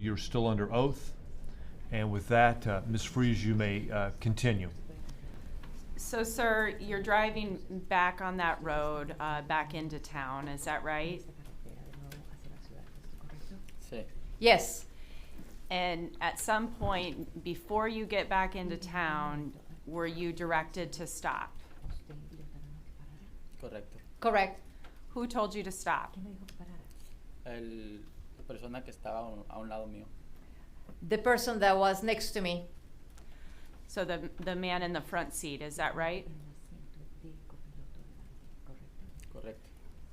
You're still under oath, and with that, Ms. Frese, you may continue. So, sir, you're driving back on that road back into town, is that right? Sí. Yes. And at some point before you get back into town, were you directed to stop? Correcto. Correct. Who told you to stop? La persona que estaba a un lado mío. The person that was next to me. So the man in the front seat, is that right? Correcto.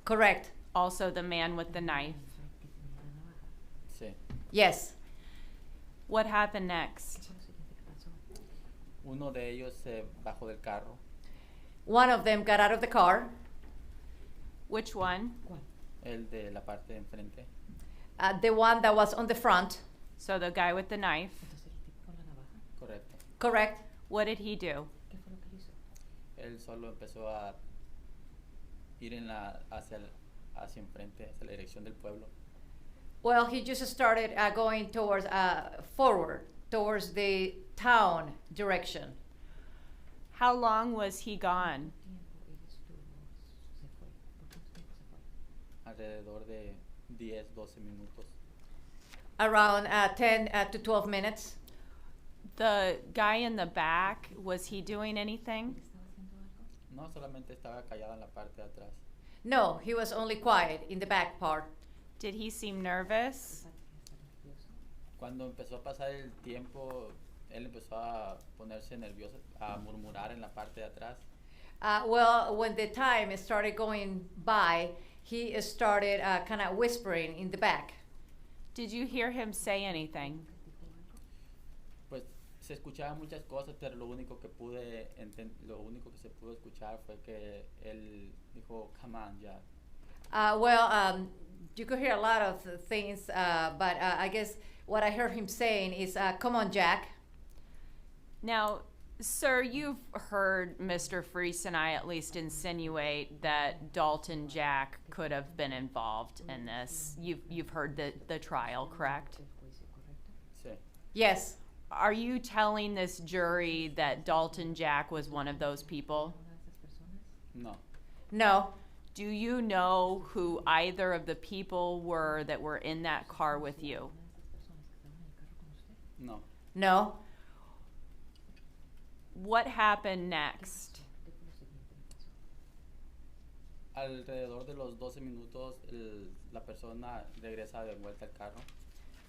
Correct. Also the man with the knife. Sí. Yes. What happened next? Uno de ellos se bajó del carro. One of them got out of the car. Which one? El de la parte de enfrente. The one that was on the front. So the guy with the knife. Correcto. Correct. What did he do? Él solo empezó a ir hacia enfrente, hacia la dirección del pueblo. Well, he just started going towards forward, towards the town direction. How long was he gone? Alrededor de 10, 12 minutos. Around 10 to 12 minutes. The guy in the back, was he doing anything? No, solamente estaba callado en la parte de atrás. No, he was only quiet in the back part. Did he seem nervous? Cuando empezó a pasar el tiempo, él empezó a ponerse nervioso, a murmurar en la parte de atrás. Well, when the time started going by, he started kind of whispering in the back. Did you hear him say anything? Pues se escuchaban muchas cosas, pero lo único que se pudo escuchar fue que él dijo, "Come on, Jack." You could hear a lot of things, but I guess what I heard him saying is, "Come on, Jack." Now, sir, you've heard Mr. Frese and I at least insinuate that Dalton Jack could have been involved in this. You've heard the trial, correct? Sí. Yes. Are you telling this jury that Dalton Jack was one of those people? No. No. Do you know who either of the people were that were in that car with you? No. No. What happened next? Alrededor de los 12 minutos, la persona regresa de vuelta al carro.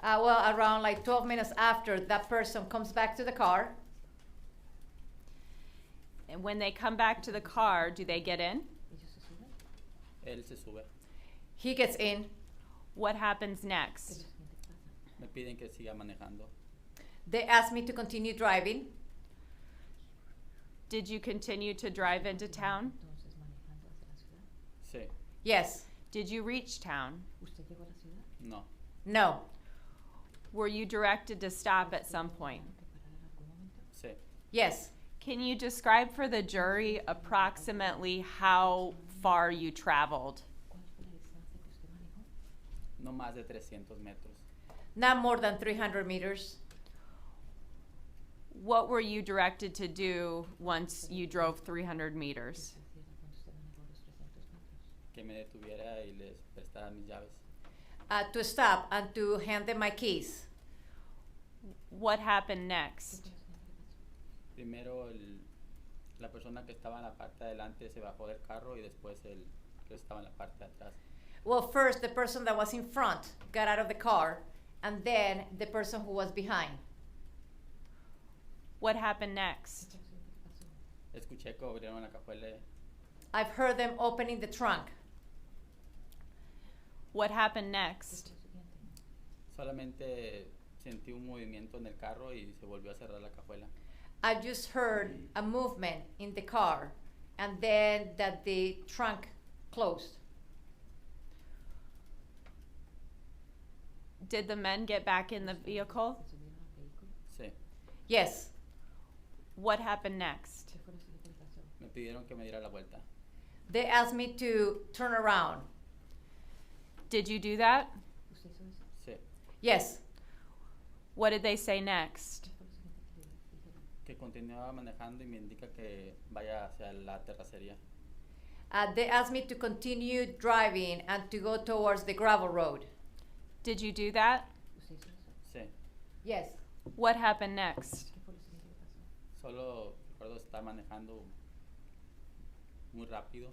Well, around like 12 minutes after, that person comes back to the car. And when they come back to the car, do they get in? Él se sube. He gets in. What happens next? Me piden que siga manejando. They ask me to continue driving. Did you continue to drive into town? Sí. Yes. Did you reach town? No. No. Were you directed to stop at some point? Sí. Yes. Can you describe for the jury approximately how far you traveled? No más de 300 metros. Not more than 300 meters. What were you directed to do once you drove 300 meters? Que me detuviera y les prestara mis llaves. To stop and to hand them my keys. What happened next? Primero la persona que estaba en la parte de adelante se bajó del carro y después el que estaba en la parte de atrás. Well, first the person that was in front got out of the car, and then the person who was behind. What happened next? Escuché que abrieron la cajuela. I've heard them opening the trunk. What happened next? Solamente sentí un movimiento en el carro y se volvió a cerrar la cajuela. I just heard a movement in the car, and then that the trunk closed. Did the men get back in the vehicle? Sí. Yes. What happened next? Me pidieron que me diera la vuelta. They asked me to turn around. Did you do that? Sí. Yes. What did they say next? Que continuaba manejando y me indica que vaya hacia la terracería. They asked me to continue driving and to go towards the gravel road. Did you do that? Sí. Yes. What happened next? Solo recuerdo estar manejando muy rápido.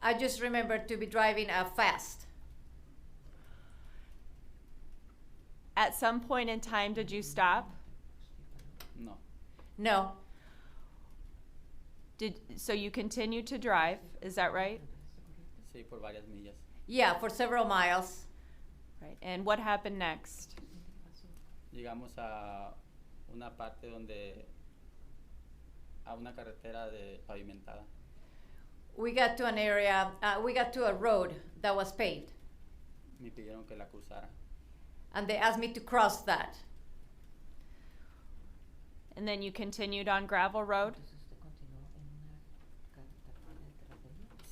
I just remember to be driving fast. At some point in time, did you stop? No. No. So you continued to drive, is that right? Sí, por varias millas. Yeah, for several miles. Right. And what happened next? Llegamos a una parte donde a una carretera de pavimentada. We got to an area, we got to a road that was paved. Me pidieron que la cruzara. And they asked me to cross that. And then you continued on gravel road?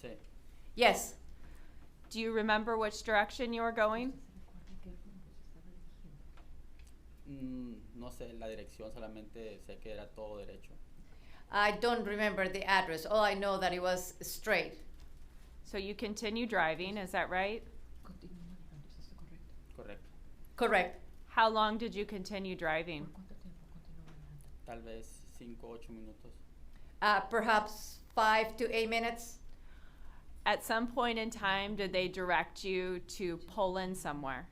Sí. Yes. Do you remember which direction you were going? No sé la dirección, solamente sé que era todo derecho. I don't remember the address. All I know that it was straight. So you continue driving, is that right? Correcto. Correct. How long did you continue driving? Tal vez 5-8 minutos. Perhaps 5 to 8 minutes. At some point in time, did they direct you to pull in somewhere?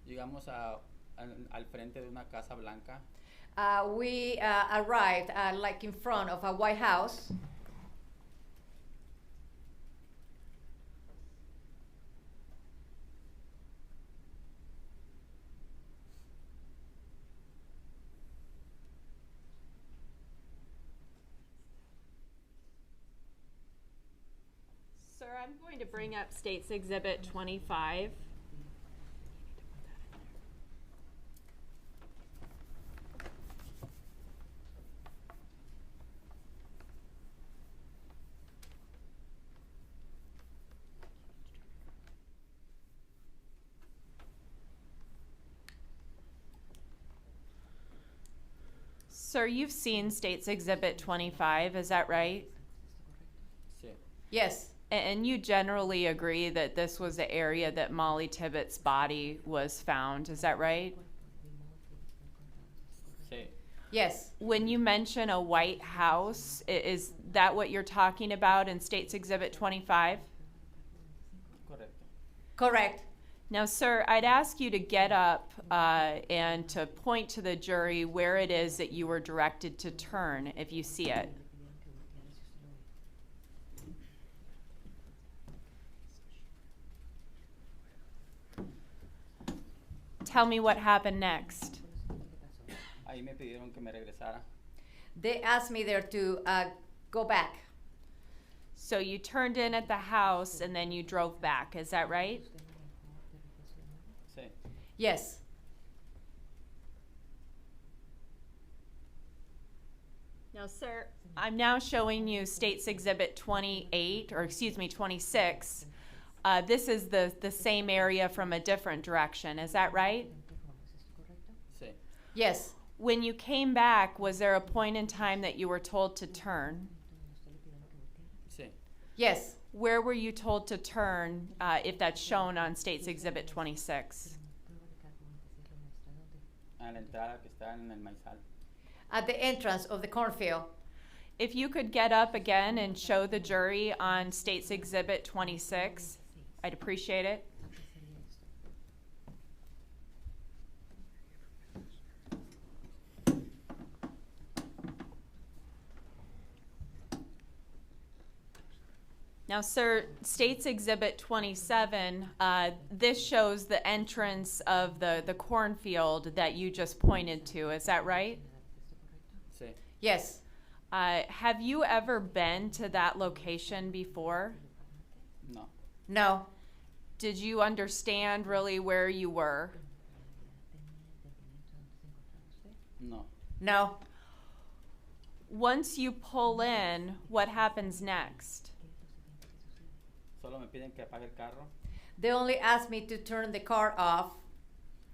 Llegamos al frente de una casa blanca. We arrived like in front of a White House. Sir, I'm going to bring up State's Exhibit 25. Sir, you've seen State's Exhibit 25, is that right? Sí. Yes. And you generally agree that this was the area that Mollie Tibbetts' body was found, is that right? Sí. Yes. When you mention a White House, is that what you're talking about in State's Exhibit 25? Correcto. Correct. Now, sir, I'd ask you to get up and to point to the jury where it is that you were directed to turn if you see it. Tell me what happened next. Ahí me pidieron que me regresara. They asked me there to go back. So you turned in at the house and then you drove back, is that right? Sí. Yes. Now, sir, I'm now showing you State's Exhibit 28, or excuse me, 26. This is the same area from a different direction, is that right? Sí. Yes. When you came back, was there a point in time that you were told to turn? Sí. Yes. Where were you told to turn, if that's shown on State's Exhibit 26? A la entrada que está en el maizal. At the entrance of the cornfield. If you could get up again and show the jury on State's Exhibit 26, I'd appreciate it. Now, sir, State's Exhibit 27, this shows the entrance of the cornfield that you just pointed to. Is that right? Sí. Yes. Have you ever been to that location before? No. No. Did you understand really where you were? No. No. Once you pull in, what happens next? Solo me piden que apague el carro. They only asked me to turn the car off.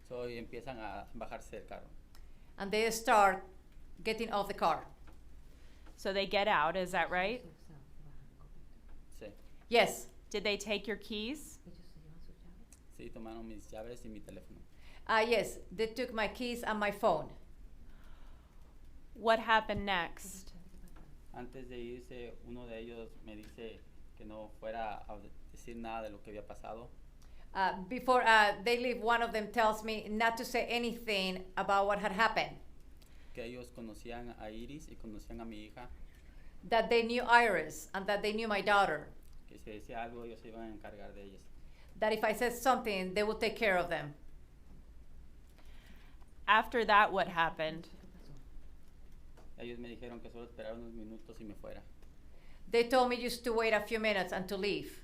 So, y empiezan a bajarse del carro. And they start getting off the car. So they get out, is that right? Sí. Yes. Did they take your keys? Sí, tomaron mis llaves y mi teléfono. Yes, they took my keys and my phone. What happened next? Antes de irse, uno de ellos me dice que no fuera a decir nada de lo que había pasado. Before they leave, one of them tells me not to say anything about what had happened. Que ellos conocían a Iris y conocían a mi hija. That they knew Iris and that they knew my daughter. Que si decía algo, ellos se iban a encargar de ellas. That if I said something, they would take care of them. After that, what happened? Ellos me dijeron que solo esperara unos minutos y me fuera. They told me just to wait a few minutes and to leave.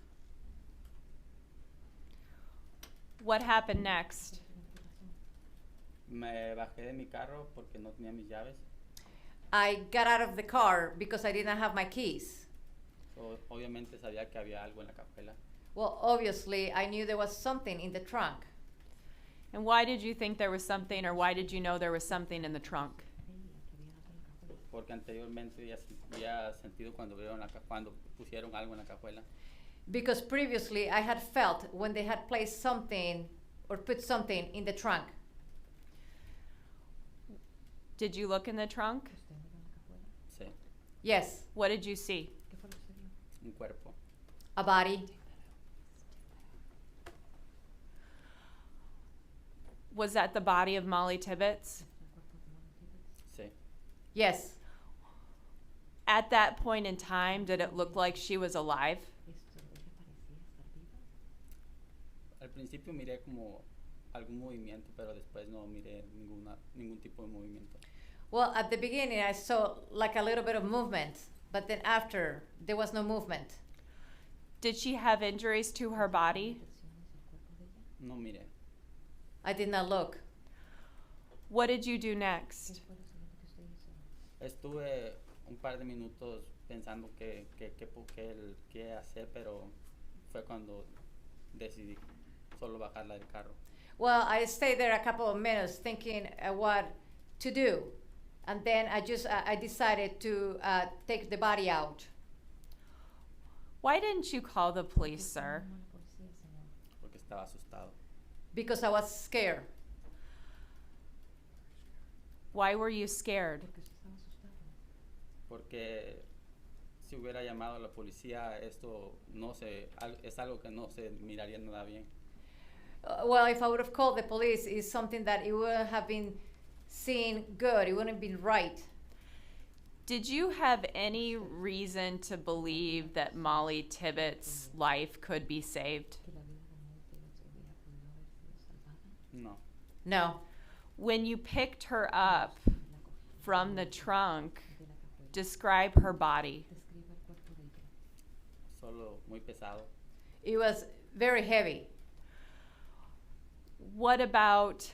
What happened next? Me bajé de mi carro porque no tenía mis llaves. I got out of the car because I didn't have my keys. So, obviamente sabía que había algo en la cajuela. Well, obviously, I knew there was something in the trunk. And why did you think there was something, or why did you know there was something in the trunk? Porque anteriormente ya había sentido cuando cuando pusieron algo en la cajuela. Because previously, I had felt when they had placed something or put something in the trunk. Did you look in the trunk? Sí, Yes, What did you see? un cuerpo. a body. Was that the body of Mollie Tibbetts? Sí. Yes. At that point in time, did it look like she was alive? Al principio miré como algún movimiento, pero después no miré ningún tipo de movimiento. Well, at the beginning, I saw like a little bit of movement, but then after, there was no movement. Did she have injuries to her body? No miré. I did not look. What did you do next? Estuve un par de minutos pensando qué hacer, pero fue cuando decidí solo bajarla del carro. Well, I stayed there a couple of minutes thinking what to do. And then I decided to take the body out. Why didn't you call the police, sir? Porque estaba asustado. Because I was scared. Why were you scared? Porque si hubiera llamado a la policía, esto es algo que no se miraría nada bien. Well, if I would have called the police, it's something that it wouldn't have been seen good. It wouldn't have been right. Did you have any reason to believe that Mollie Tibbetts' life could be saved? No. No. When you picked her up from the trunk, describe her body. Solo muy pesado. It was very heavy. What about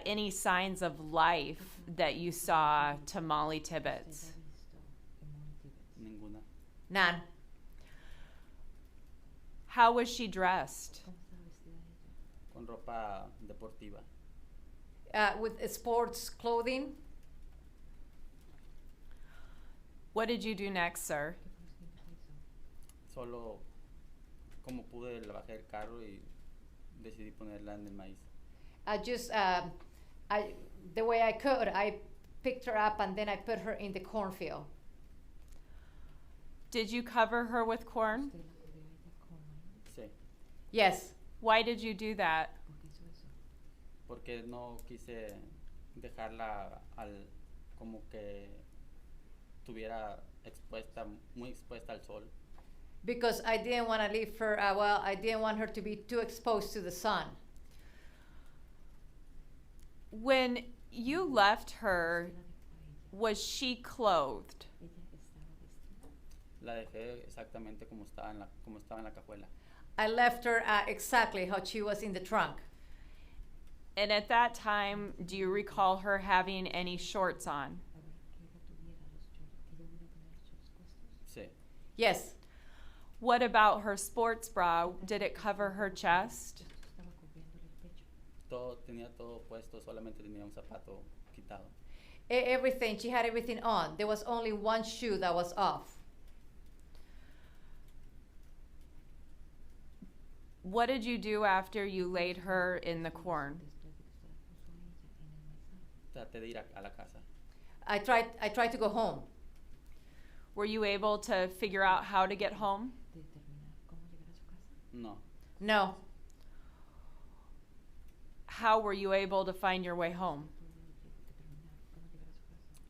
any signs of life that you saw to Mollie Tibbetts? Ninguna. None. How was she dressed? Con ropa deportiva. With sports clothing. What did you do next, sir? Solo como pude la bajé del carro y decidí ponerla en el maíz. The way I could, I picked her up and then I put her in the cornfield. Did you cover her with corn? Sí, Yes. Why did you do that? porque no quise dejarla como que estuviera muy expuesta al sol. Because I didn't want to leave her, I didn't want her to be too exposed to the sun. When you left her, was she clothed? La dejé exactamente como estaba en la cajuela. I left her exactly how she was in the trunk. And at that time, do you recall her having any shorts on? Sí, Yes. What about her sports bra? Did it cover her chest? todo, tenía todo puesto, solamente tenía un zapato quitado. Everything, she had everything on. There was only one shoe that was off. What did you do after you laid her in the corn? Traté de ir a la casa. I tried to go home. Were you able to figure out how to get home? No, No. How were you able to find your way home?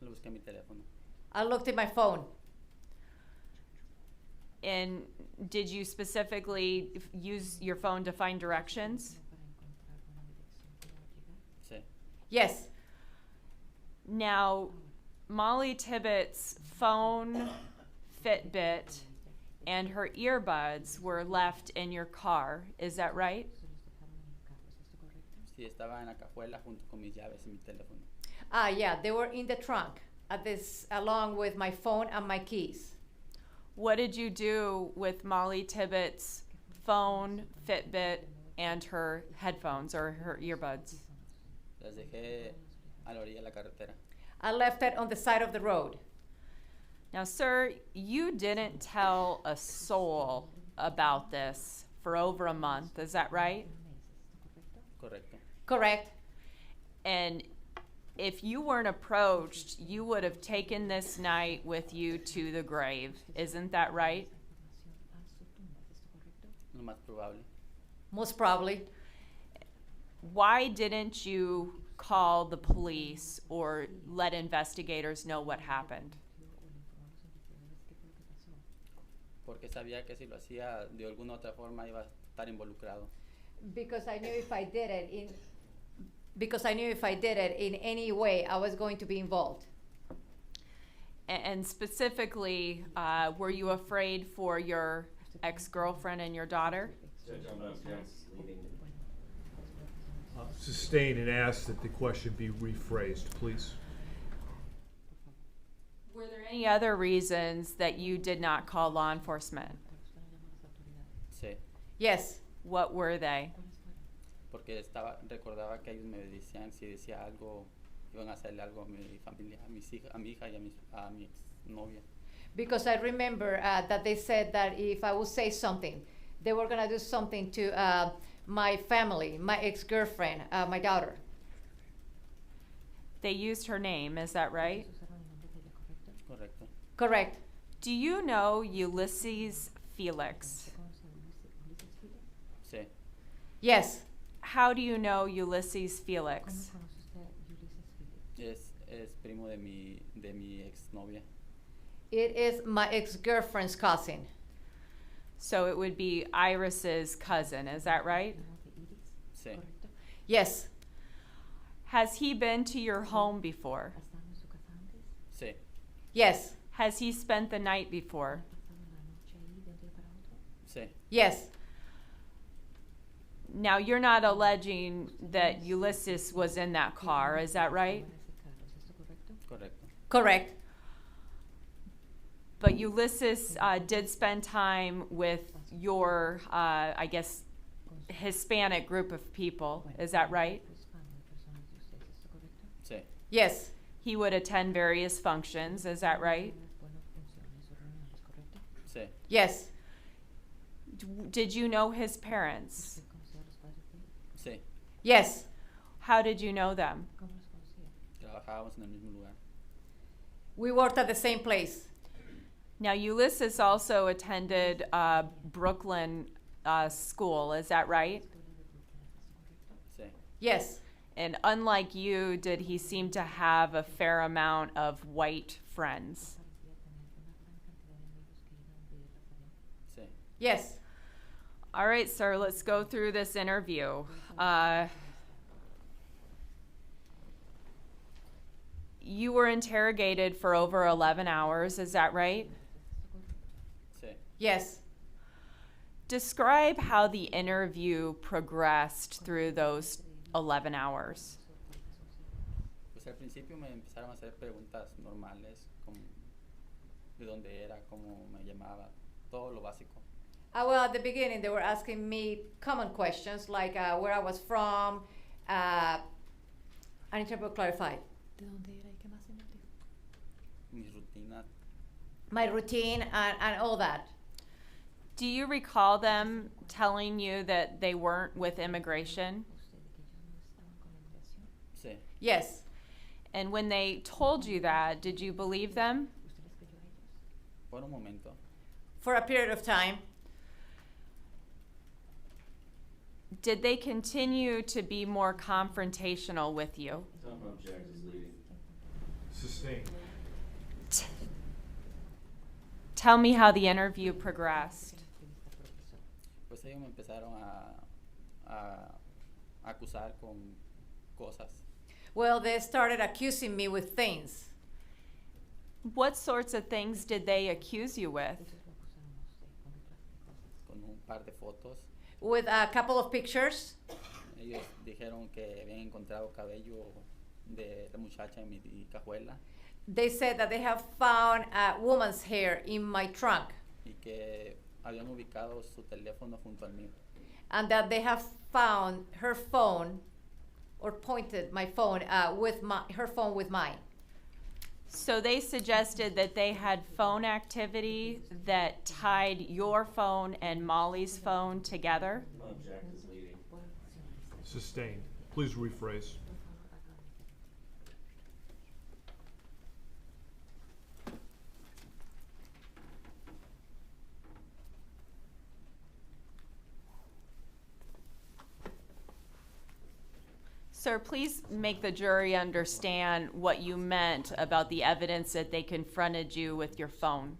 lo busqué en mi teléfono. I looked at my phone. And did you specifically use your phone to find directions? Sí, Yes. Now, Mollie Tibbetts' phone, Fitbit, and her earbuds were left in your car. Is that right? sí, estaba en la cajuela junto con mis llaves y mi teléfono. Yeah, they were in the trunk at this, along with my phone and my keys. What did you do with Mollie Tibbetts' phone, Fitbit, and her headphones or her earbuds? Las dejé a la orilla de la carretera. I left it on the side of the road. Now, sir, you didn't tell a soul about this for over a month. Is that right? Correcto. Correct. And if you weren't approached, you would have taken this night with you to the grave. Isn't that right? Lo más probable. Most probably. Why didn't you call the police or let investigators know what happened? Porque sabía que si lo hacía de alguna otra forma iba a estar involucrado. Because I knew if I did it in any way, I was going to be involved. And specifically, were you afraid for your ex-girlfriend and your daughter? Sustain and ask that the question be rephrased, please. Were there any other reasons that you did not call law enforcement? Sí, Yes. What were they? porque recordaba que ellos me decían si decía algo, iban a hacerle algo a mi familia, a mi hija y a mi exnovia. Because I remember that they said that if I would say something, they were going to do something to my family, my ex-girlfriend, my daughter. They used her name, is that right? Correcto. Correct. Do you know Ulysses Felix? Sí, Yes. How do you know Ulysses Felix? es primo de mi exnovia. It is my ex-girlfriend's cousin. So it would be Iris's cousin, is that right? Sí, Yes. Has he been to your home before? sí, Yes. Has he spent the night before? sí, Yes. Now, you're not alleging that Ulysses was in that car, is that right? correcto. Correct. But Ulysses did spend time with your, I guess, Hispanic group of people, is that right? Sí, Yes. He would attend various functions, is that right? sí, Yes. Did you know his parents? sí. Yes. How did you know them? Trabajábamos en el mismo lugar. We worked at the same place. Now, Ulysses also attended Brooklyn school, is that right? Sí, Yes. And unlike you, did he seem to have a fair amount of white friends? sí. Yes. All right, sir, let's go through this interview. You were interrogated for over 11 hours, is that right? Sí. Yes. Describe how the interview progressed through those 11 hours. Pues al principio me empezaron a hacer preguntas normales, como de dónde era, cómo me llamaba, todo lo básico. Well, at the beginning, they were asking me common questions like where I was from, an interpreter clarified. Mi rutina. My routine and all that. Do you recall them telling you that they weren't with immigration? Sí. Yes. And when they told you that, did you believe them? Por un momento. For a period of time. Did they continue to be more confrontational with you? Sustained. Tell me how the interview progressed. Pues ellos me empezaron a acusar con cosas. Well, they started accusing me with things. What sorts of things did they accuse you with? Con un par de fotos. With a couple of pictures. Ellos dijeron que habían encontrado cabello de la muchacha en mi cajuela They said that they have found a woman's hair in my trunk y que habían ubicado su teléfono junto al mío. and that they have found her phone or pointed my phone her phone with mine. So they suggested that they had phone activity that tied your phone and Mollie's phone together? Sustained. Please rephrase. Sir, please make the jury understand what you meant about the evidence that they confronted you with your phone.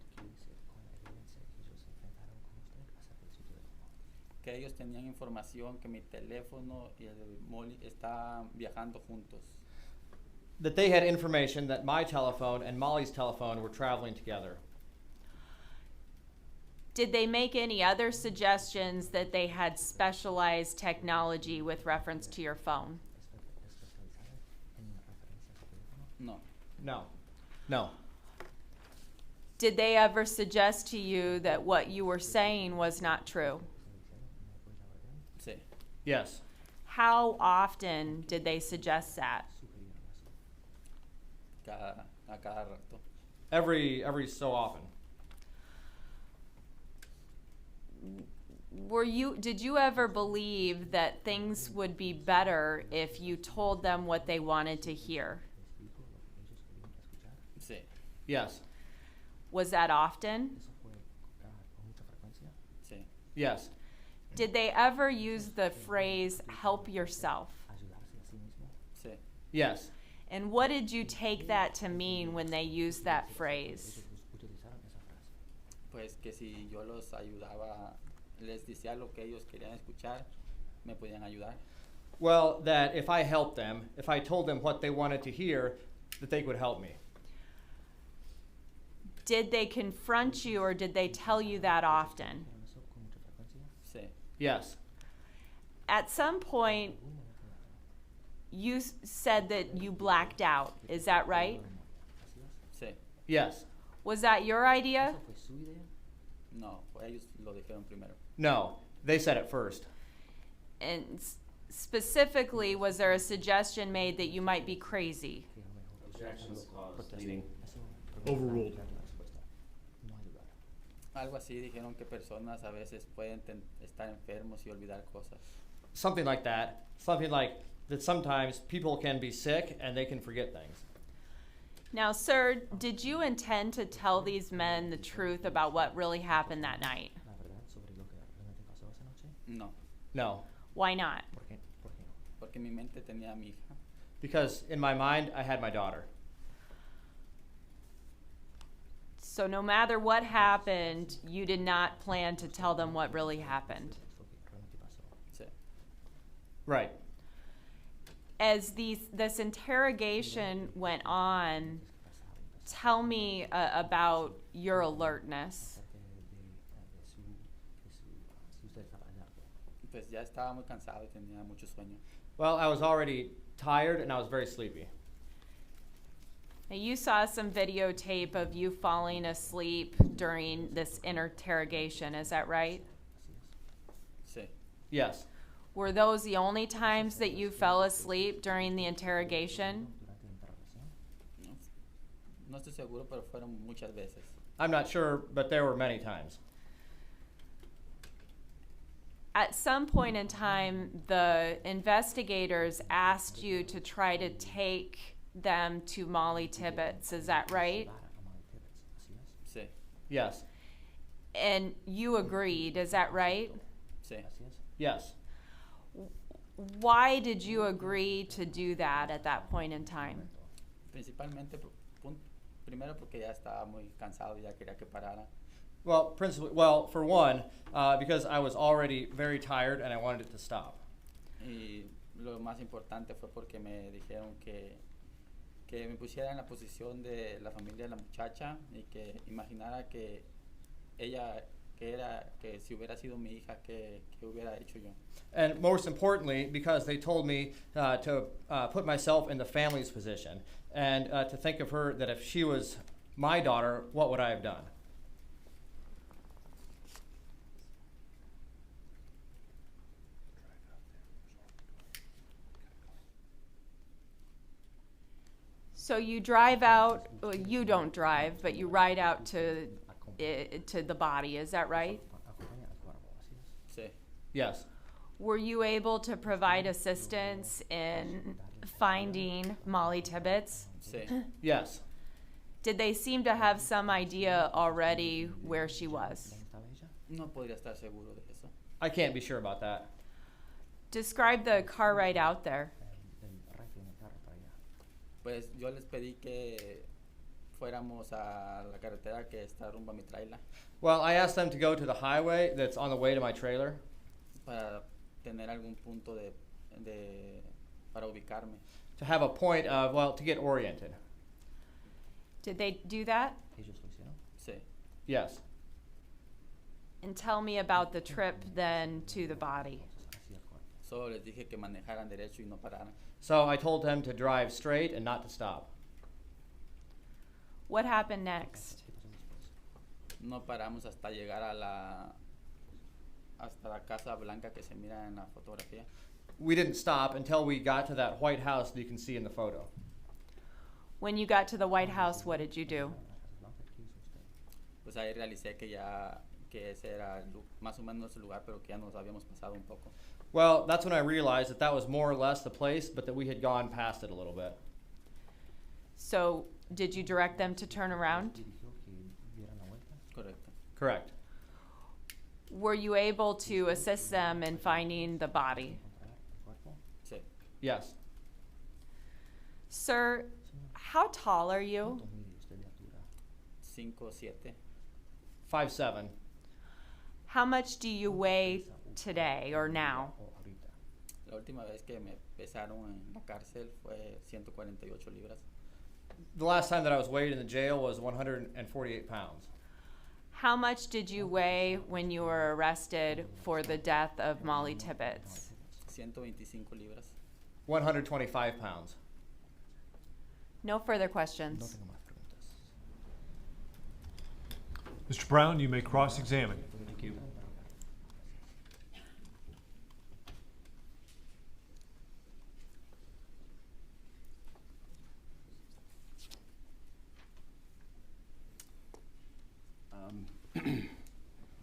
Que ellos tenían información que mi teléfono y el de Mollie estaban viajando juntos. That they had information that my telephone and Mollie's telephone were traveling together. Did they make any other suggestions that they had specialized technology with reference to your phone? No. No. No. Did they ever suggest to you that what you were saying was not true? Sí. Yes. How often did they suggest that? A cada rato. Every so often. Did you ever believe that things would be better if you told them what they wanted to hear? Sí. Yes. Was that often? Sí. Yes. Did they ever use the phrase, help yourself? Sí. Yes. And what did you take that to mean when they used that phrase? Pues que si yo los ayudaba, les decía lo que ellos querían escuchar, me podían ayudar. Well, that if I helped them, if I told them what they wanted to hear, that they could help me. Did they confront you or did they tell you that often? Sí. Yes. At some point, you said that you blacked out. Is that right? Sí. Yes. Was that your idea? No, ellos lo dijeron primero. No. They said it first. And specifically, was there a suggestion made that you might be crazy? Overruled. Algo así, dijeron que personas a veces pueden estar enfermos y olvidar cosas. Something like that. Something like that sometimes people can be sick and they can forget things. Now, sir, did you intend to tell these men the truth about what really happened that night? No, No. Why not? porque en mi mente tenía a mi hija. Because in my mind, I had my daughter. So no matter what happened, you did not plan to tell them what really happened. Sí. Right. As this interrogation went on, tell me about your alertness. Pues ya estaba muy cansado y tenía mucho sueño. Well, I was already tired and I was very sleepy. Now, you saw some videotape of you falling asleep during this interrogation, is that right? Sí. Yes. Were those the only times that you fell asleep during the interrogation? No, no estoy seguro, pero fueron muchas veces. I'm not sure, but there were many times. At some point in time, the investigators asked you to try to take them to Mollie Tibbetts. Is that right? Sí, Yes. And you agreed. Is that right? sí. Yes. Why did you agree to do that at that point in time? Principalmente, primero porque ya estaba muy cansado y ya quería que parara. Well, for one, because I was already very tired and I wanted it to stop. Y lo más importante fue porque me dijeron que me pusiera en la posición de la familia de la muchacha y que imaginara que ella, que si hubiera sido mi hija, que hubiera hecho yo. And most importantly, because they told me to put myself in the family's position and to think of her that if she was my daughter, what would I have done? So you drive out, well, you don't drive, but you ride out to the body, is that right? Sí, Yes. Were you able to provide assistance in finding Mollie Tibbetts? sí. Yes. Did they seem to have some idea already where she was? No podría estar seguro de eso. I can't be sure about that. Describe the car ride out there. Pues yo les pedí que fuéramos a la carretera que está rumbo a mi trailer Well, I asked them to go to the highway that's on the way to my trailer para tener algún punto para ubicarme. to have a point of, well, to get oriented. Did they do that? Sí. Yes. And tell me about the trip then to the body. Solo les dije que manejaran derecho y no pararan. So I told them to drive straight and not to stop. What happened next? No paramos hasta llegar hasta la Casa Blanca que se mira en la fotografía. We didn't stop until we got to that White House that you can see in the photo. When you got to the White House, what did you do? Pues ahí realicé que ese era más o menos el lugar, pero que ya nos habíamos pasado un poco. Well, that's when I realized that that was more or less the place, but that we had gone past it a little bit. So did you direct them to turn around? Correcto. Correct. Were you able to assist them in finding the body? Sí. Yes. Sir, how tall are you? 5'7". 5'7". How much do you weigh today or now? La última vez que me pesaron en la cárcel fue 148 libras. The last time that I was weighed in the jail was 148 pounds. How much did you weigh when you were arrested for the death of Mollie Tibbetts? 125 libras. 125 pounds. No further questions. Mr. Brown, you may cross-examine. Thank you.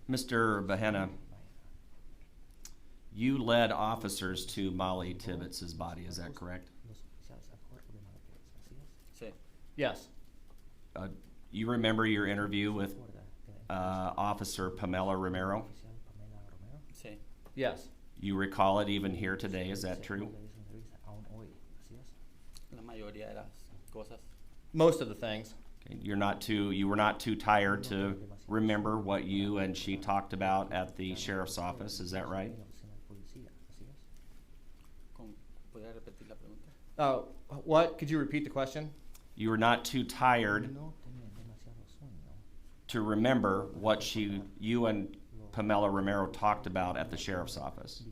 Mr. Bahena, you led officers to Mollie Tibbetts' body, is that correct? Sí. Yes. You remember your interview with Officer Pamela Romero? Sí. Yes. You recall it even here today, is that true? La mayoría de las cosas. Most of the things. Okay, you were not too tired to remember what you and she talked about at the sheriff's office, is that right? ¿Podría repetir la pregunta? What? Could you repeat the question? You were not too tired to remember what you and Pamela Romero talked about at the sheriff's office.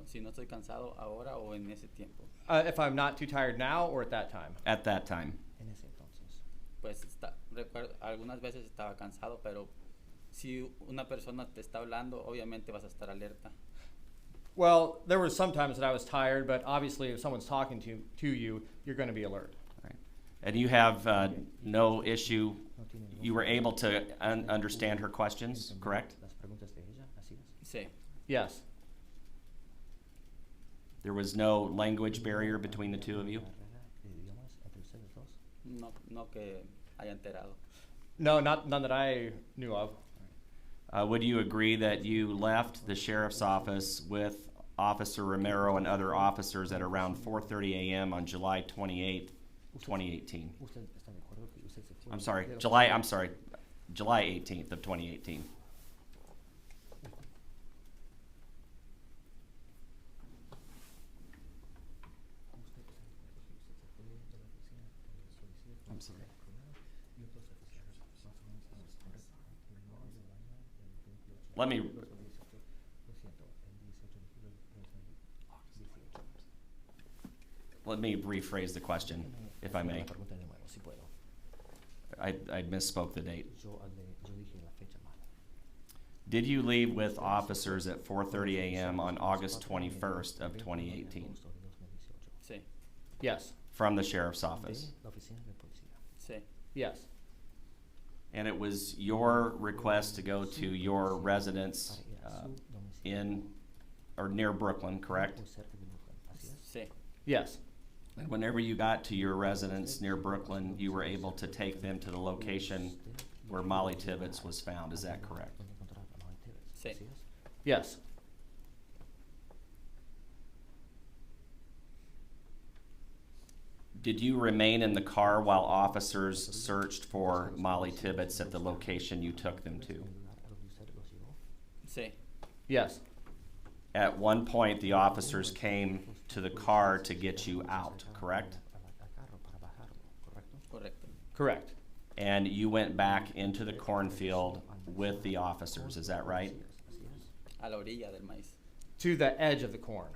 Si no estoy cansado ahora o en ese tiempo. If I'm not too tired now or at that time? At that time. Pues recuerdo, algunas veces estaba cansado, pero si una persona te está hablando, obviamente vas a estar alerta. Well, there were some times that I was tired, but obviously if someone's talking to you, you're going to be alert. Right. And you have no issue, you were able to understand her questions, correct? Sí. Yes. There was no language barrier between the two of you? No que haya enterado. No, none that I knew of. Would you agree that you left the sheriff's office with Officer Romero and other officers at around 4:30 a.m. on July 28th, 2018? July 18th of 2018. I'm sorry. Let me rephrase the question, if I may. I misspoke the date. Did you leave with officers at 4:30 a.m. on August 21st of 2018 Sí. Yes. from the sheriff's office? Sí. Yes. And it was your request to go to your residence in or near Brooklyn, correct? Sí. Yes. And whenever you got to your residence near Brooklyn, you were able to take them to the location where Mollie Tibbetts was found, is that correct? Sí. Yes. Did you remain in the car while officers searched for Mollie Tibbetts at the location you took them to? Sí. Yes. At one point, the officers came to the car to get you out, correct? Correcto. Correct. And you went back into the cornfield with the officers, is that right? A la orilla del maíz. To the edge of the corn.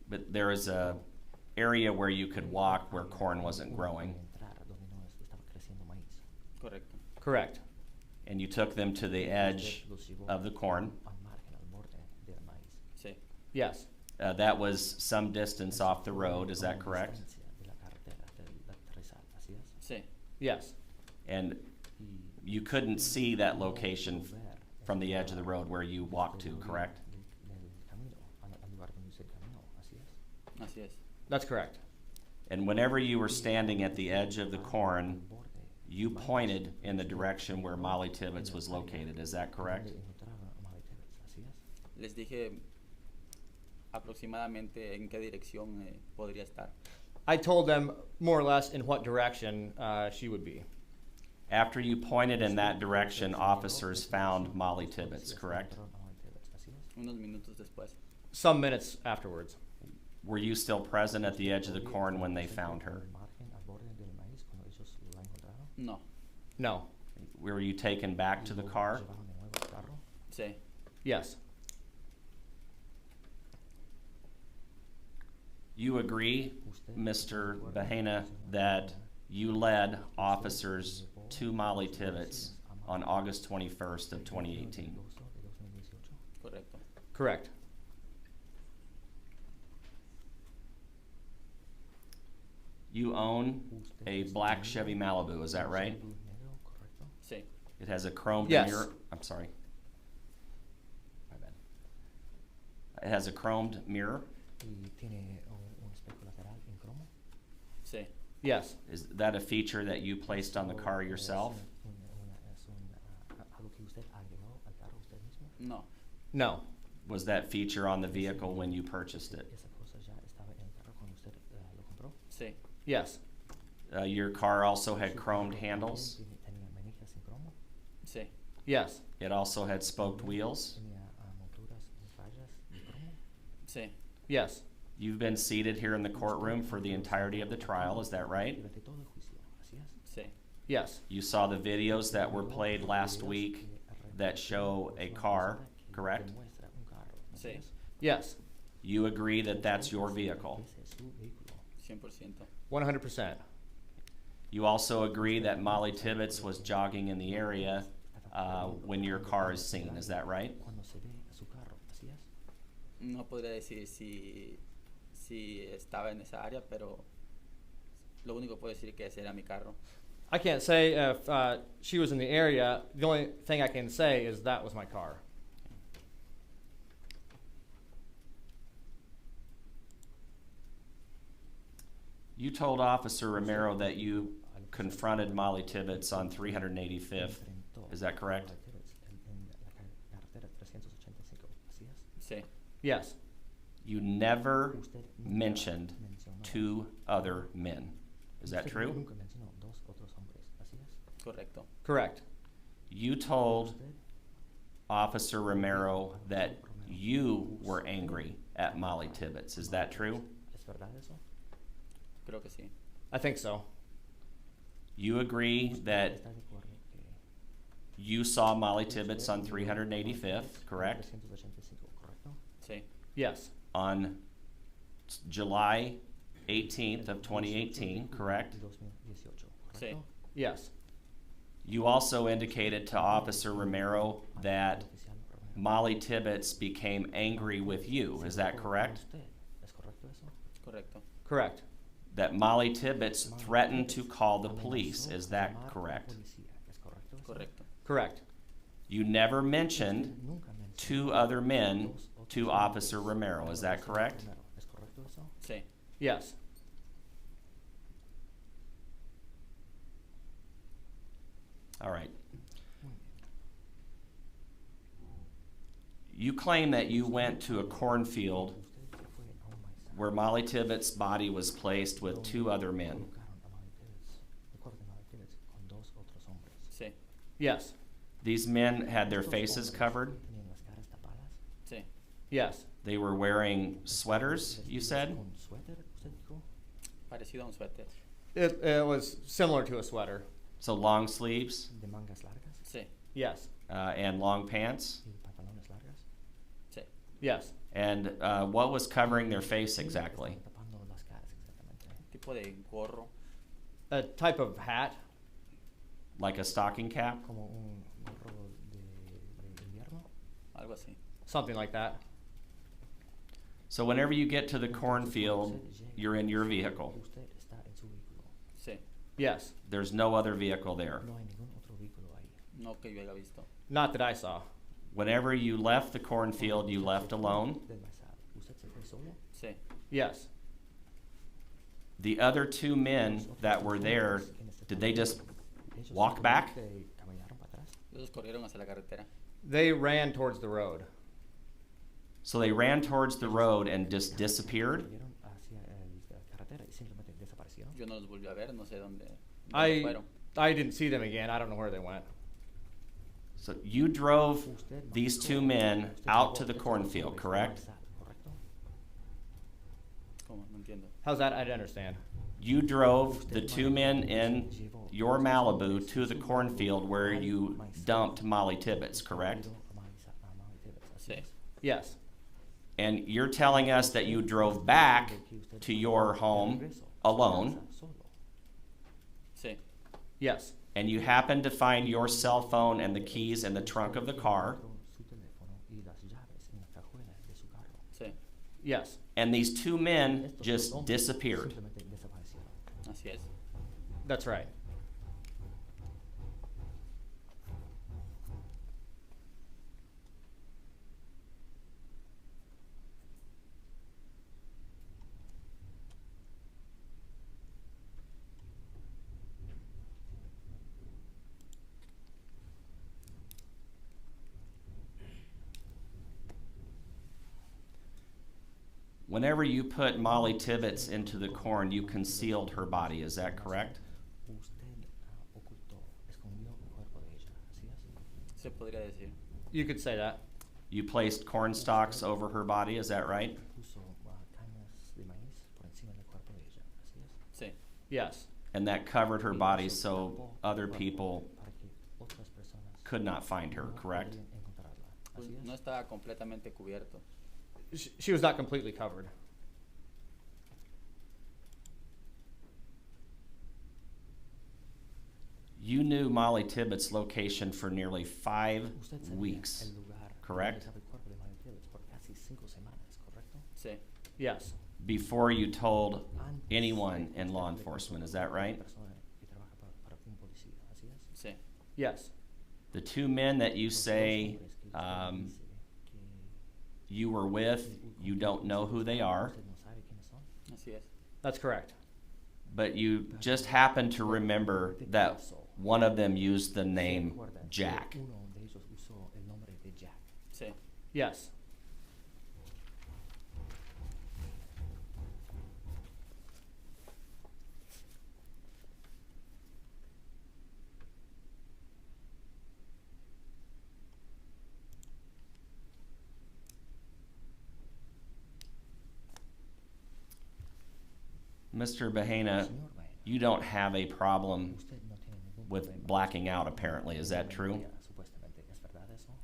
But there is a area where you could walk where corn wasn't growing, Correcto. Correct. and you took them to the edge of the corn. Sí. Yes. That was some distance off the road, is that correct? Sí. Yes. And you couldn't see that location from the edge of the road where you walked to, correct? Así es. That's correct. And whenever you were standing at the edge of the corn, you pointed in the direction where Mollie Tibbetts was located, is that correct? Les dije aproximadamente en qué dirección podría estar. I told them more or less in what direction she would be. After you pointed in that direction, officers found Mollie Tibbetts, correct? Unos minutos después. Some minutes afterwards. Were you still present at the edge of the corn when they found her? No. No. Were you taken back to the car? Sí. Yes. You agree, Mr. Bahena, that you led officers to Mollie Tibbetts on August 21st of 2018? Correcto. Correct. You own a black Chevy Malibu, is that right? Sí. It has a chromed Yes. mirror. I'm sorry. My bad. It has a chromed mirror. Sí. Yes. Is that a feature that you placed on the car yourself? No. No. Was that feature on the vehicle when you purchased it? Sí. Yes. Your car also had chromed handles. Sí. Yes. It also had spoked wheels. Sí. Yes. You've been seated here in the courtroom for the entirety of the trial, is that right? Sí. Yes. You saw the videos that were played last week that show a car, correct? Sí. Yes. You agree that that's your vehicle. 100%. 100%. You also agree that Mollie Tibbetts was jogging in the area when your car is seen, is that right? No podría decir si estaba en esa área, pero lo único que puedo decir es que ese era mi carro. I can't say if she was in the area. The only thing I can say is that was my car. You told Officer Romero that you confronted Mollie Tibbetts on 385th. Is that correct? Sí, Yes. You never mentioned two other men. Is that true? correcto. Correct. You told Officer Romero that you were angry at Mollie Tibbetts. Is that true? Creo que sí. I think so. You agree that you saw Mollie Tibbetts on 385th, correct? Sí, Yes. On July 18th of 2018, correct? sí, Yes. You also indicated to Officer Romero that Mollie Tibbetts became angry with you. Is that correct? correcto. Correct. That Mollie Tibbetts threatened to call the police. Is that correct? Correcto. Correct. You never mentioned two other men to Officer Romero. Is that correct? Sí, Yes. All right. You claim that you went to a cornfield where Mollie Tibbetts' body was placed with two other men. sí, Yes. These men had their faces covered. sí. Yes. They were wearing sweaters, you said? Parecido a un suéter. It was similar to a sweater. So long sleeves Sí, Yes. and long pants. sí. Yes. And what was covering their face exactly? Tipo de gorro. A type of hat. Like a stocking cap? Algo así. Something like that. So whenever you get to the cornfield, you're in your vehicle. Sí, Yes. There's no other vehicle there. no que yo haya visto. Not that I saw. Whenever you left the cornfield, you left alone. Sí, The Yes. other two men that were there, did they just walk back? ellos corrieron hacia la carretera. They ran towards the road. So they ran towards the road and just disappeared? Yo no los volví a ver, no sé dónde I fueron. I didn't see them again. I don't know where they went. So you drove these two men out to the cornfield, correct? ¿Cómo? No entiendo. How's that? I didn't understand. You drove the two men in your Malibu to the cornfield where you dumped Mollie Tibbetts, correct? Sí, Yes. And you're telling us that you drove back to your home alone, sí, Yes. and you happened to find your cell phone and the keys in the trunk of the car, sí. Yes. and these two men just disappeared. Así es. That's right. Whenever you put Mollie Tibbetts into the corn, you concealed her body. Is that correct? Se podría decir. You could say that. You placed corn stalks over her body. Is that right? Sí, Yes. And that covered her body so other people could not find her, correct? pues no estaba completamente cubierto. She was not completely covered. You knew Mollie Tibbetts' location for nearly 5 weeks, correct? Sí, Yes. Before you told anyone in law enforcement, is that right? sí, Yes. The two men that you say you were with, you don't know who they are, así es. That's correct. but you just happen to remember that one of them used the name Jack. Sí, Yes. Mr. Bahena, you don't have a problem with blacking out, apparently. Is that true?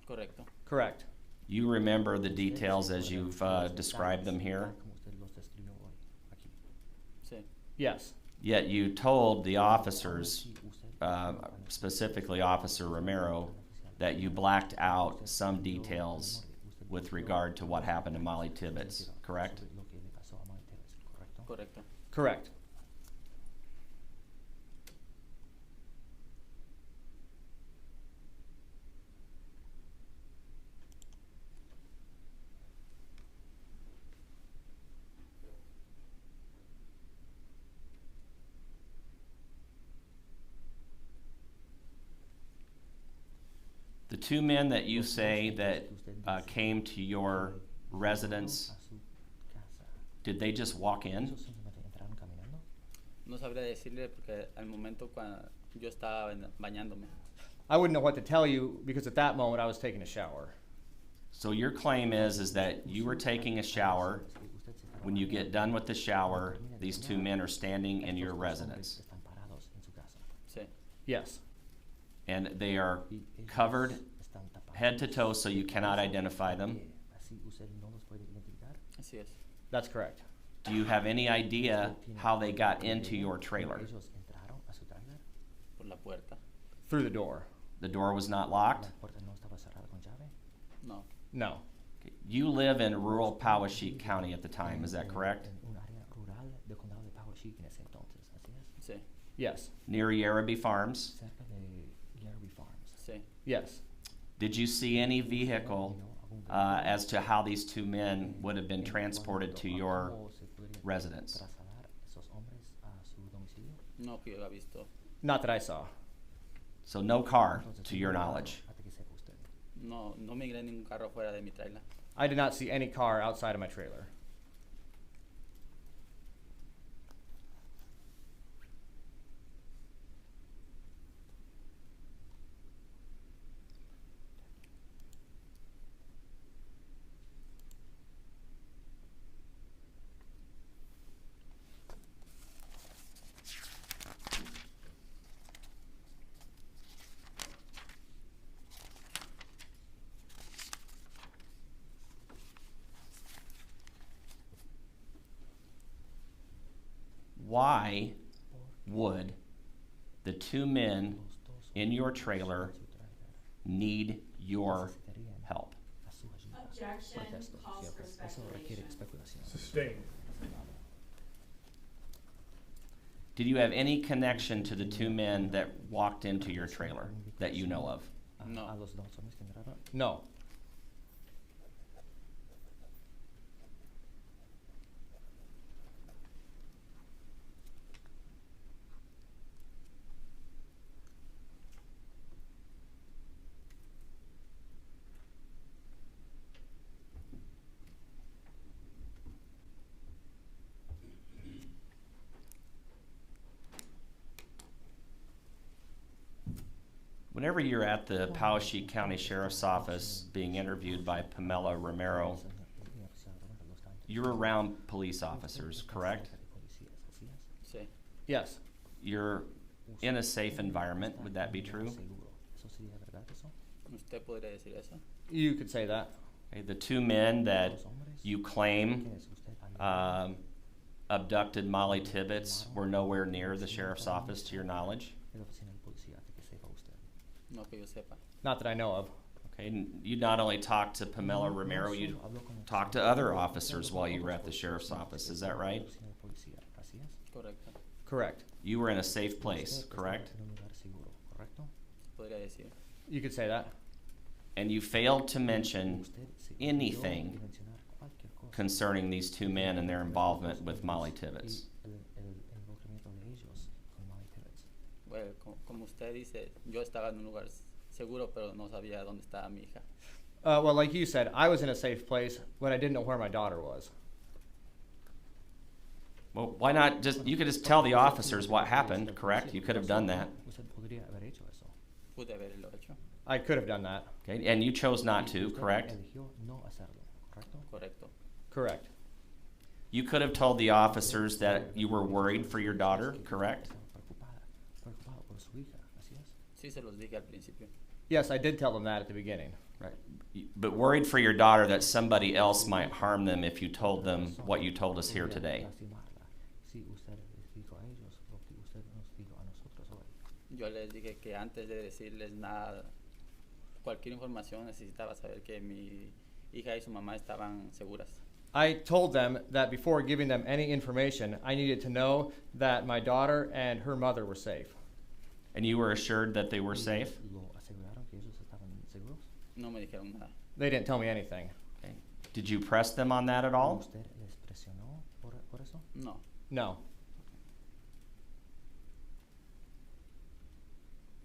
correcto. Correct. You remember the details as you've described them here, Sí, Yes. yet you told the officers, specifically Officer Romero, that you blacked out some details with regard to what happened to Mollie Tibbetts, correct? correcto. Correct. The two men that you say that came to your residence, did they just walk in? No sabría decirle porque al momento cuando yo estaba bañándome. I wouldn't know what to tell you because at that moment I was taking a shower. So your claim is that you were taking a shower. When you get done with the shower, these two men are standing in your residence, Sí, Yes. and they are covered head to toe so you cannot identify them. así es. That's correct. Do you have any idea how they got into your trailer? Por la puerta. Through the door. The door was not locked? No, No. You live in rural Powesheik County at the time, is that correct? sí, Yes. Near Yerrabee Farms? sí. Yes. Did you see any vehicle as to how these two men would have been transported to your residence? No que yo haya visto. Not that I saw. So no car, to your knowledge. No, no migré ningún carro fuera de mi trailer. I did not see any car outside of my trailer. Why would the two men in your trailer need your help? Objection, calls for speculation. Sustained. Did you have any connection to the two men that walked into your trailer that you know of? No, No. Whenever you're at the Powesheik County Sheriff's Office being interviewed by Pamela Romero, you're around police officers, correct? sí, Yes. You're in a safe environment, would that be true? usted podría decir eso. You could say that. Okay, the two men that you claim abducted Mollie Tibbetts were nowhere near the sheriff's office, to your knowledge? No que yo sepa. Not that I know of. Okay, and you not only talked to Pamela Romero, you talked to other officers while you were at the sheriff's office, is that right? Correcto. Correct. You were in a safe place, correct? Podría decir. You could say that. And you failed to mention anything concerning these two men and their involvement with Mollie Tibbetts. Bueno, como usted dice, yo estaba en un lugar seguro, pero no sabía dónde estaba mi hija. Well, like you said, I was in a safe place, but I didn't know where my daughter was. Well, why not just, you could just tell the officers what happened, correct? You could have done that. Pude haberlo hecho. I could have done that. Okay, and you chose not to, correct? Correcto. Correct. You could have told the officers that you were worried for your daughter, correct? Sí, se los dije al principio. Yes, I did tell them that at the beginning. Right. But worried for your daughter that somebody else might harm them if you told them what you told us here today. Yo les dije que antes de decirles nada, cualquier información necesitaba saber que mi hija y su mamá estaban seguras. I told them that before giving them any information, I needed to know that my daughter and her mother were safe. And you were assured that they were safe? No me dijeron nada. They didn't tell me anything. Okay. Did you press them on that at all? No. No.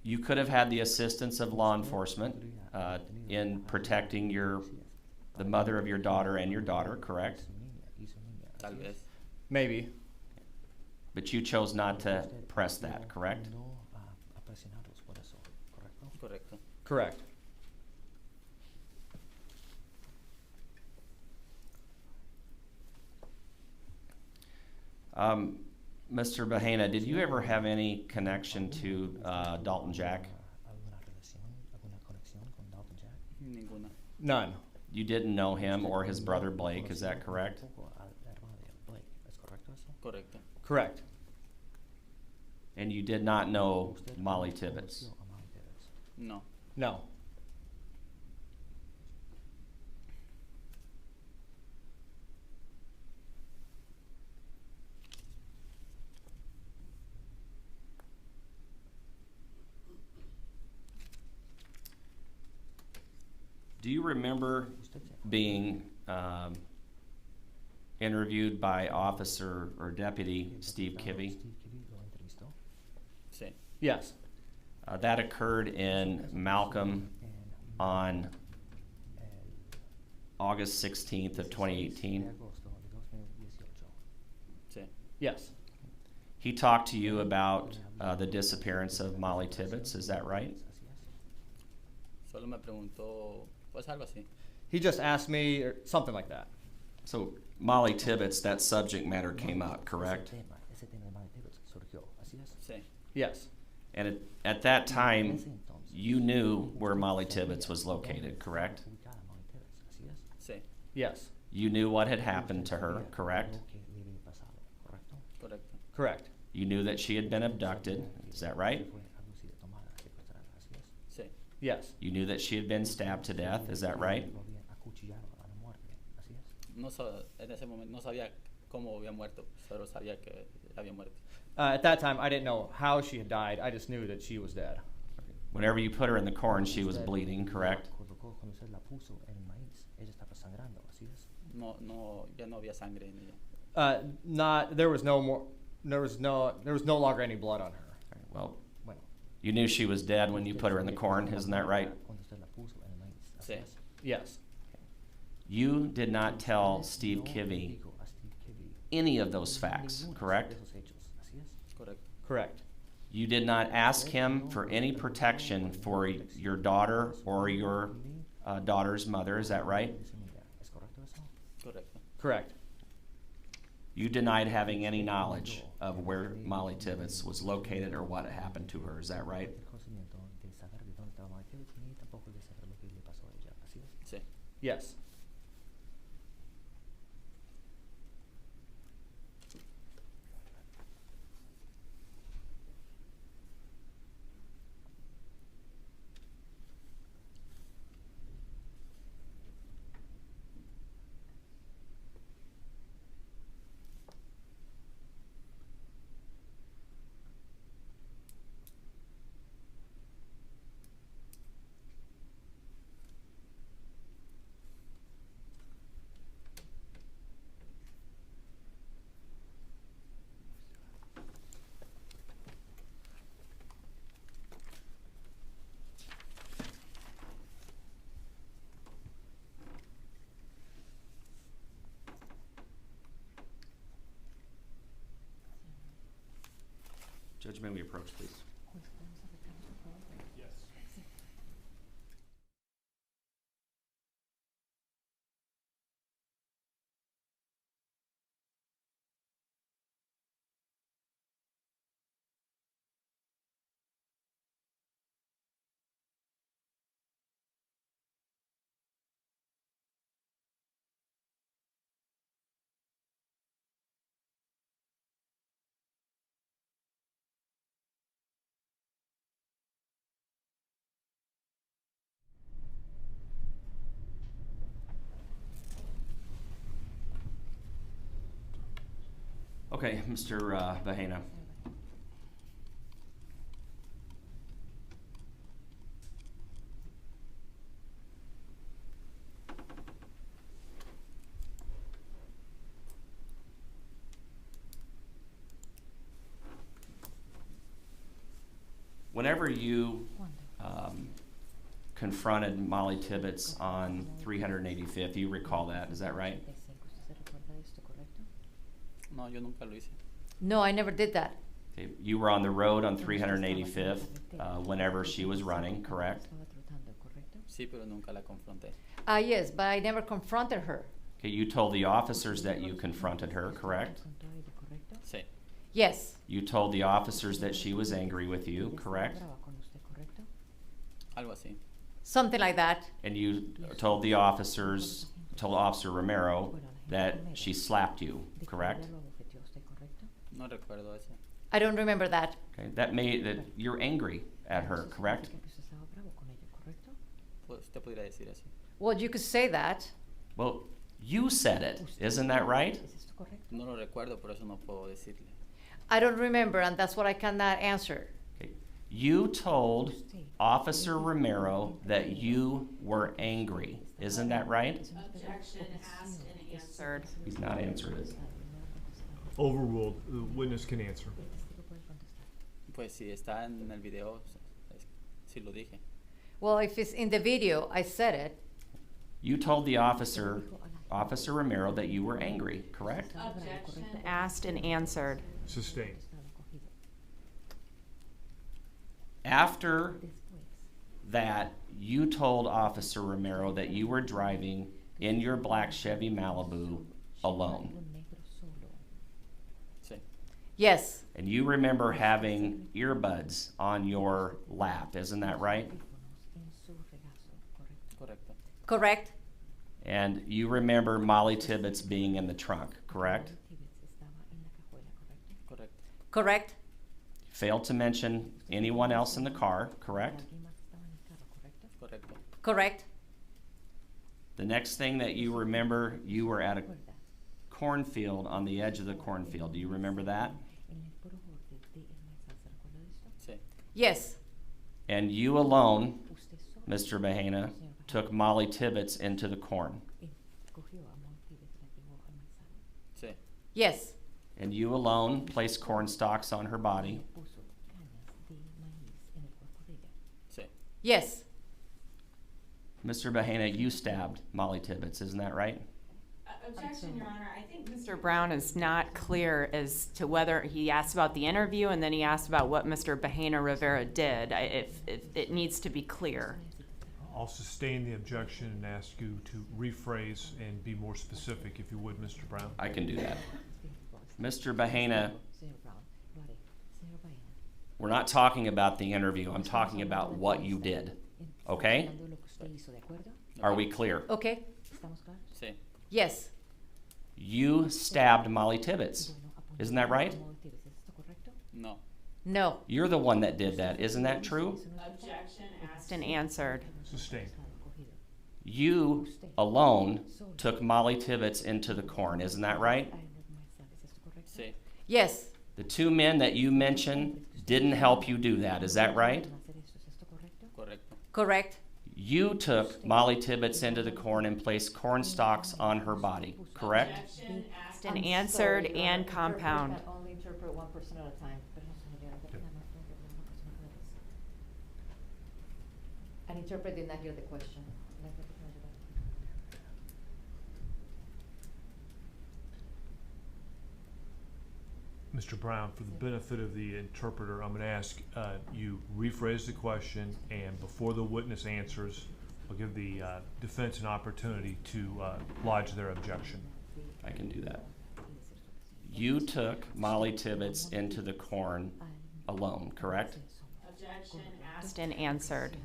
You could have had the assistance of law enforcement in protecting the mother of your daughter and your daughter, correct? Tal vez. Maybe. But you chose not to press that, correct? Correcto. Correct. Mr. Bahena, did you ever have any connection to Dalton Jack? Ninguna. None. You didn't know him or his brother Blake, is that correct? Correcto. Correct. And you did not know Mollie Tibbetts? No. No. Do you remember being interviewed by Officer or Deputy Steve Kivy? Sí. Yes. That occurred in Malcolm on August 16th of 2018. Sí. Yes. He talked to you about the disappearance of Mollie Tibbetts, is that right? Solo me preguntó, pues algo así. He just asked me or something like that. So Mollie Tibbetts, that subject matter came up, correct? Sí. Yes. And at that time, you knew where Mollie Tibbetts was located, correct? Sí. Yes. You knew what had happened to her, correct? Correcto. Correct. You knew that she had been abducted, is that right? Sí. Yes. You knew that she had been stabbed to death, is that right? En ese momento no sabía cómo había muerto, pero sabía que había muerto. At that time, I didn't know how she had died. I just knew that she was dead. Whenever you put her in the corn, she was bleeding, correct? No, ya no había sangre en ella. There was no longer any blood on her. Well, you knew she was dead when you put her in the corn, isn't that right? Sí. Yes. You did not tell Steve Kivy any of those facts, correct? Correcto. Correct. You did not ask him for any protection for your daughter or your daughter's mother, is that right? Correcto. Correct. You denied having any knowledge of where Mollie Tibbetts was located or what happened to her, is that right? Sí. Yes. Judge, may we approach, please? Yes. Okay, Mr. Bahena. Whenever you confronted Mollie Tibbetts on 385th, you recall that, is that right? No, yo nunca lo hice. No, I never did that. Okay, you were on the road on 385th whenever she was running, correct? Sí, pero nunca la confronté. Yes, but I never confronted her. Okay, you told the officers that you confronted her, correct? Sí, Yes. You told the officers that she was angry with you, correct? algo así. Something like that. And you told the officers, told Officer Romero that she slapped you, correct? No recuerdo eso. I don't remember that. Okay, that you're angry at her, correct? Pues te podría decir así. Well, you could say that. Well, you said it, isn't that right? No lo recuerdo, por eso no puedo decirle. I don't remember, and that's what I cannot answer. Okay. You told Officer Romero that you were angry, isn't that right? Objection asked and answered. He's not answered it. Overruled. The witness can answer. Pues si está en el video, sí lo dije. Well, if it's in the video, I said it. You told the Officer Romero, that you were angry, correct? Objection asked and answered. Sustained. After that, you told Officer Romero that you were driving in your black Chevy Malibu alone. Sí, Yes. And you remember having earbuds on your lap, isn't that right? correcto. Correct? And you remember Mollie Tibbetts being in the trunk, correct? Correcto. Correct? Failed to mention anyone else in the car, correct? Correcto. Correct? The next thing that you remember, you were at a cornfield on the edge of the cornfield. Do you remember that? Sí, Yes. And you alone, Mr. Bahena, took Mollie Tibbetts into the corn. sí, Yes. And you alone placed corn stalks on her body. sí, Yes. Mr. Bahena, you stabbed Mollie Tibbetts, isn't that right? Objection, Your Honor. I think Mr. Brown is not clear as to whether he asked about the interview and then he asked about what Mr. Bahena Rivera did. If it needs to be clear. I'll sustain the objection and ask you to rephrase and be more specific, if you would, Mr. Brown. I can do that. Mr. Bahena, we're not talking about the interview. I'm talking about what you did. Okay? Are we clear? Okay. sí, Yes. You stabbed Mollie Tibbetts. Isn't that right? no, No. You're the one that did that. Isn't that true? Objection asked and answered. Sustained. You alone took Mollie Tibbetts into the corn. Isn't that right? sí, Yes. The two men that you mentioned didn't help you do that. Is that right? correcto. Correct? You took Mollie Tibbetts into the corn and placed corn stalks on her body, correct? Objection asked and answered and compound. Only interpret one person at a time. An interpreter did not hear the question. Mr. Brown, for the benefit of the interpreter, I'm going to ask you rephrase the question, and before the witness answers, I'll give the defense an opportunity to lodge their objection. I can do that. You took Mollie Tibbetts into the corn alone, correct? Objection asked and answered.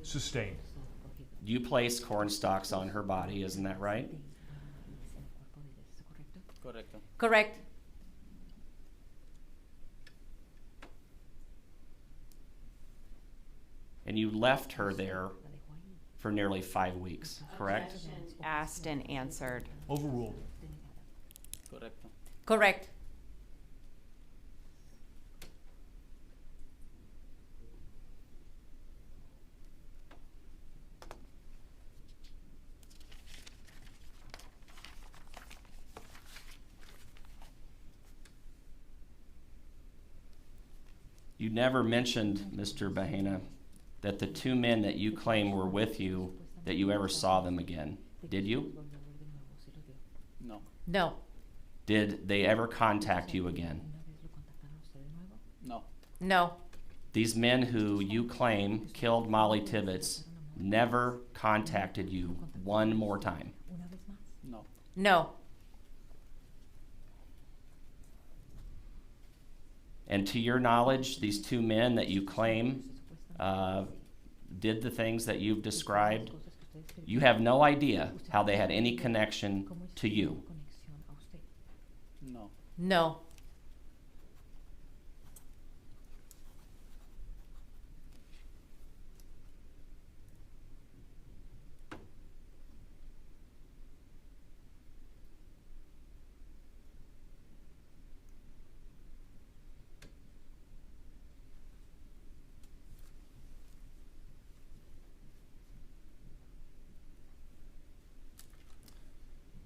Sustained. You placed corn stalks on her body, isn't that right? Correcto. Correct. And you left her there for nearly 5 weeks, correct? Objection asked and answered. Overruled. Correcto. Correct. You never mentioned, Mr. Bahena, that the 2 men that you claim were with you, that you ever saw them again. Did you? No. No. Did they ever contact you again? No. No. These men who you claim killed Mollie Tibbetts never contacted you one more time. No. No. And to your knowledge, these 2 men that you claim did the things that you've described, you have no idea how they had any connection to you. No. No.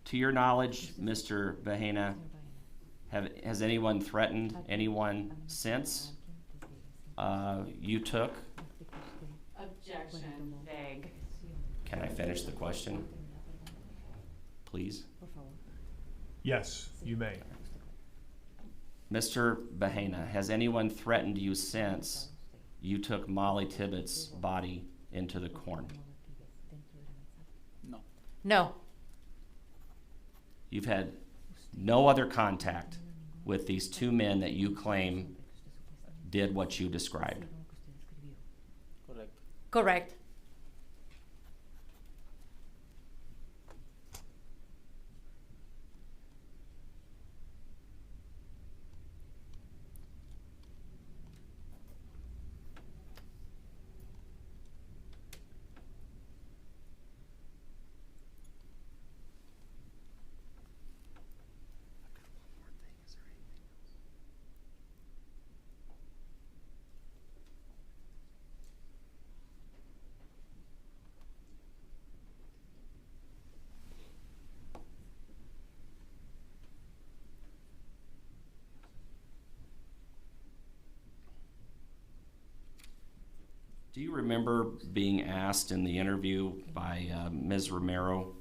To your knowledge, Mr. Bahena, has anyone threatened anyone since you took? Objection vague. Can I finish the question, please? Yes, you may. Mr. Bahena, has anyone threatened you since you took Mollie Tibbetts' body into the corn? No. No. You've had no other contact with these 2 men that you claim did what you described. Correcto. Correct. Do you remember being asked in the interview by Ms. Romero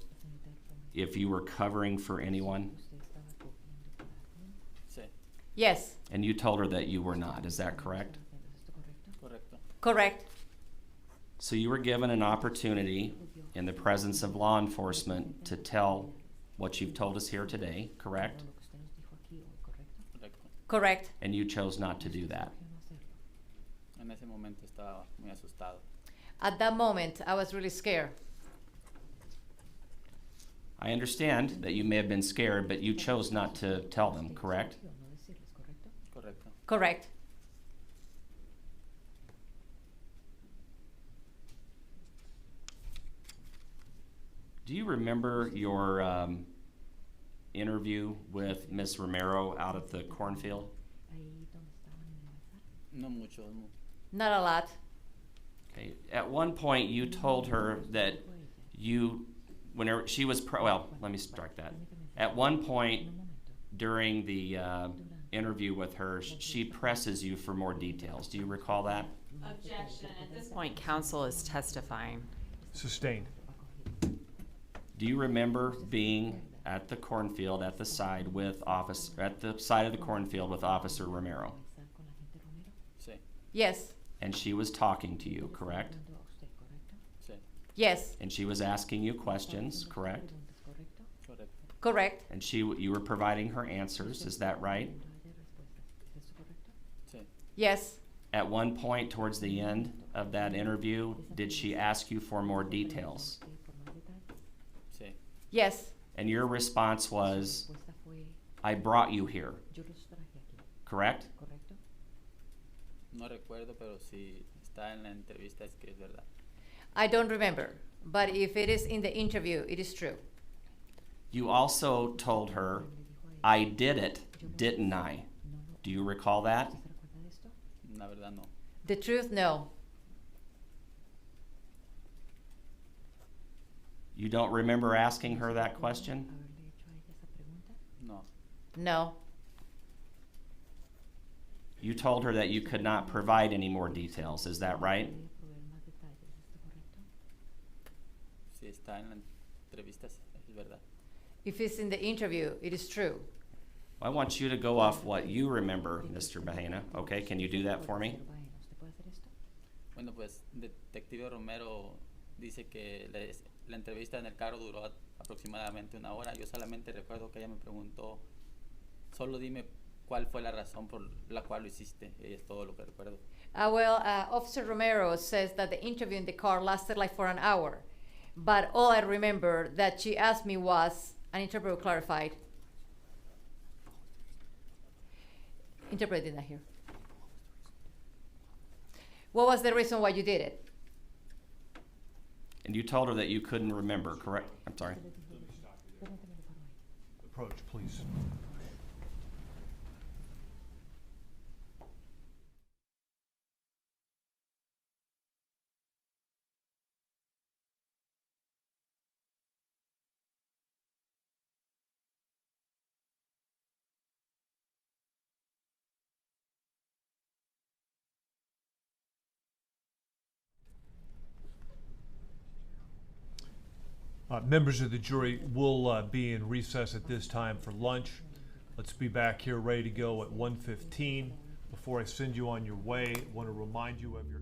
if you were covering for anyone? Sí. Yes. And you told her that you were not, is that correct? Correcto. Correct. So you were given an opportunity in the presence of law enforcement to tell what you've told us here today, correct? Correcto. Correct. And you chose not to do that. En ese momento estaba muy asustado. At that moment, I was really scared. I understand that you may have been scared, but you chose not to tell them, correct? Correcto. Correct. Do you remember your interview with Ms. Romero out at the cornfield? No mucho. No. Not a lot. Okay. At one point, you told her that whenever she was, well, let me strike that. At one point during the interview with her, she presses you for more details. Do you recall that? Objection. At this point, counsel is testifying. Sustained. Do you remember being at the cornfield at the side with at the side of the cornfield with Officer Romero, Sí, Yes. and she was talking to you, correct? sí, Yes. And she was asking you questions, correct? correcto. Correct. And you were providing her answers, is that right? Sí, Yes. At one point towards the end of that interview, did she ask you for more details? sí, Yes. And your response was, I brought you here, correct? no recuerdo, pero si está en la entrevista es que es verdad. I don't remember, but if it is in the interview, it is true. You also told her, I did it, didn't I? Do you recall that? La verdad no. The truth, no. You don't remember asking her that question? No, No. You told her that you could not provide any more details, is that right? si está en la entrevista es verdad. If it's in the interview, it is true. I want you to go off what you remember, Mr. Bahena, okay? Can you do that for me? Bueno, pues Detective Romero dice que la entrevista en el carro duró aproximadamente una hora. Yo solamente recuerdo que ella me preguntó, solo dime cuál fue la razón por la cual lo hiciste. Y es todo lo que recuerdo. Officer Romero says that the interview in the car lasted like for an hour. But all I remember that she asked me was, an interpreter clarified. Interpreter did not hear. What was the reason why you did it? And you told her that you couldn't remember, correct? I'm sorry. Approach, please. Members of the jury will be in recess at this time for lunch. Let's be back here ready to go at 1:15. Before I send you on your way, I want to remind you of your